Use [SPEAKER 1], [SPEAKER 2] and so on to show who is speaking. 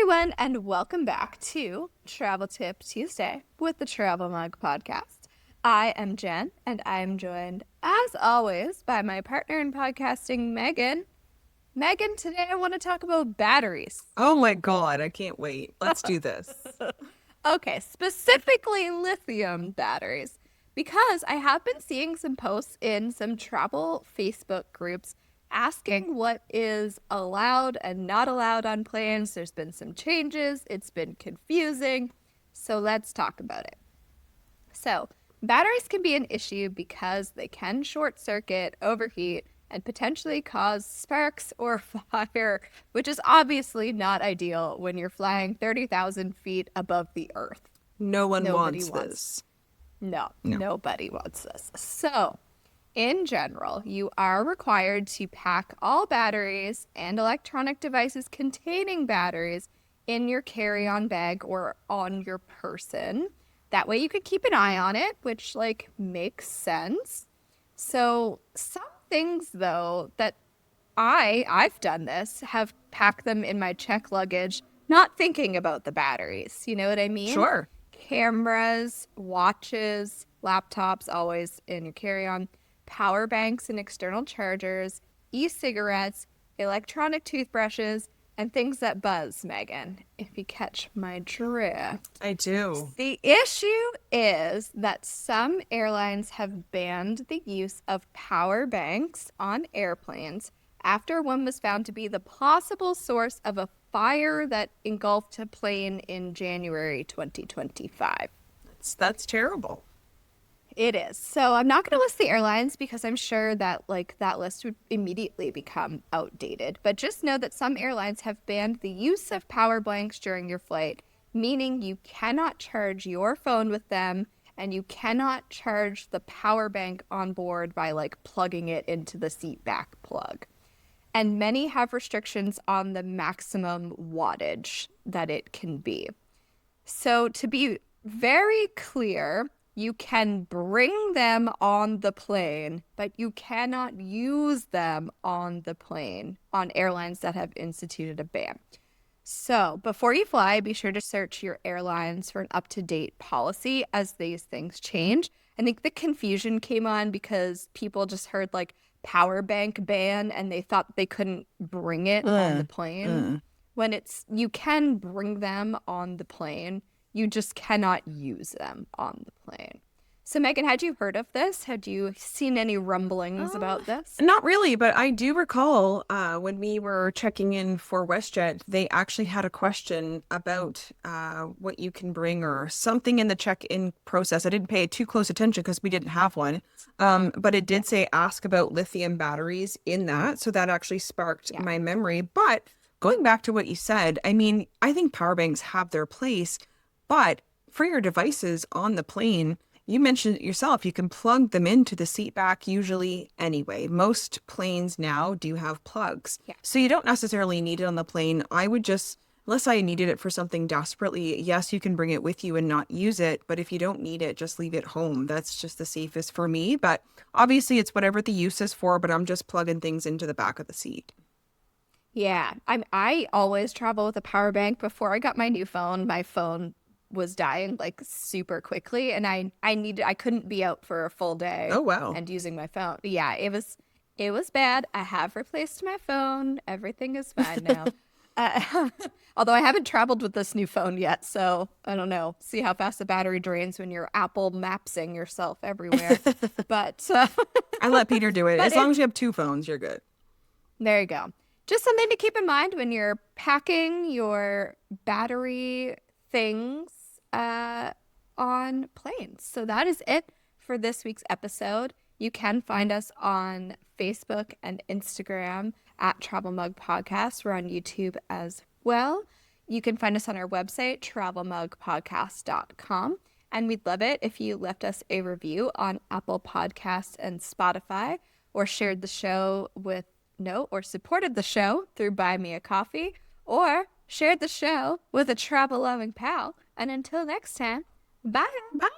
[SPEAKER 1] everyone, and welcome back to Travel Tip Tuesday with the Travel Mug Podcast. I am Jen, and I am joined, as always, by my partner in podcasting, Megan. Megan, today I want to talk about batteries.
[SPEAKER 2] Oh my God, I can't wait. Let's do this.
[SPEAKER 1] Okay, specifically lithium batteries, because I have been seeing some posts in some travel Facebook groups asking what is allowed and not allowed on planes. There's been some changes. It's been confusing. So let's talk about it. So batteries can be an issue because they can short circuit, overheat, and potentially cause sparks or fire, which is obviously not ideal when you're flying 30,000 feet above the earth.
[SPEAKER 2] No one
[SPEAKER 1] Nobody
[SPEAKER 2] wants this.
[SPEAKER 1] No,
[SPEAKER 2] No.
[SPEAKER 1] nobody wants this. So, in general, you are required to pack all batteries and electronic devices containing batteries in your carry-on bag or on your person. That way you could keep an eye on it, which makes sense. So, some things though that I've done this, have packed them in my check luggage, not thinking about the batteries. You know what I mean?
[SPEAKER 2] Sure.
[SPEAKER 1] Cameras, watches, laptops, always in your carry-on, power banks and external chargers, e-cigarettes, electronic toothbrushes, and things that buzz, Megan, if you catch my drift.
[SPEAKER 2] I do.
[SPEAKER 1] The issue is that some airlines have banned the use of power banks on airplanes after one was found to be the possible source of a fire that engulfed a plane in January 2025.
[SPEAKER 2] That's terrible.
[SPEAKER 1] It is. So I'm not going to list the airlines because I'm sure that that list would immediately become outdated. But just know that some airlines have banned the use of power banks during your flight, meaning you cannot charge your phone with them and you cannot charge the power bank on board by plugging it into the seat back plug. And many have restrictions on the maximum wattage that it can be. So to be very clear, you can bring them on the plane, but you cannot use them on the plane on airlines that have instituted a ban. So before you fly, be sure to search your airlines for an up-to-date policy as these things change. I think the confusion came on because people just heard power bank ban and they thought they couldn't bring it on the plane. When you can bring them on the plane, you just cannot use them on the plane. So, Megan, had you heard of this? Had you seen any rumblings about this?
[SPEAKER 2] Not really, but I do recall when we were checking in for WestJet, they actually had a question about what you can bring or something in the check-in process. I didn't pay too close attention because we didn't have one, but it did say ask about lithium batteries in that. So that actually sparked my memory. But going back to what you said, I mean, I think power banks have their place. But for your devices on the plane, you mentioned it yourself, you can plug them into the seat back usually anyway. Most planes now do have plugs.
[SPEAKER 1] Yeah.
[SPEAKER 2] So you don't necessarily need it on the plane. I would just, unless I needed it for something desperately, yes, you can bring it with you and not use it. But if you don't need it, just leave it home. That's just the safest for me. But obviously it's whatever the use is for, but I'm just plugging things into the back of the seat.
[SPEAKER 1] Yeah, I always travel with a power bank. Before I got my new phone, my phone was dying super quickly, and I couldn't be out for a full day.
[SPEAKER 2] Oh, wow.
[SPEAKER 1] And using my phone. Yeah, it was bad. I have replaced my phone. Everything is fine now. Although I haven't traveled with this new phone yet, so I don't know. See how fast the battery drains when you're Apple Mapsing yourself everywhere. But
[SPEAKER 2] I let Peter do it. As long as you have two phones, you're good.
[SPEAKER 1] There you go. Just something to keep in mind when you're packing your battery things on planes. So that is it for this week's episode. You can find us on Facebook and Instagram at Travel Mug Podcast. We're on YouTube as well. You can find us on our website, travelmugpodcast.com. And we'd love it if you left us a review on Apple Podcasts and Spotify, or shared the show or supported the show through Buy Me a Coffee, or shared the show with a travel-loving pal. And until next time, bye.
[SPEAKER 2] Bye.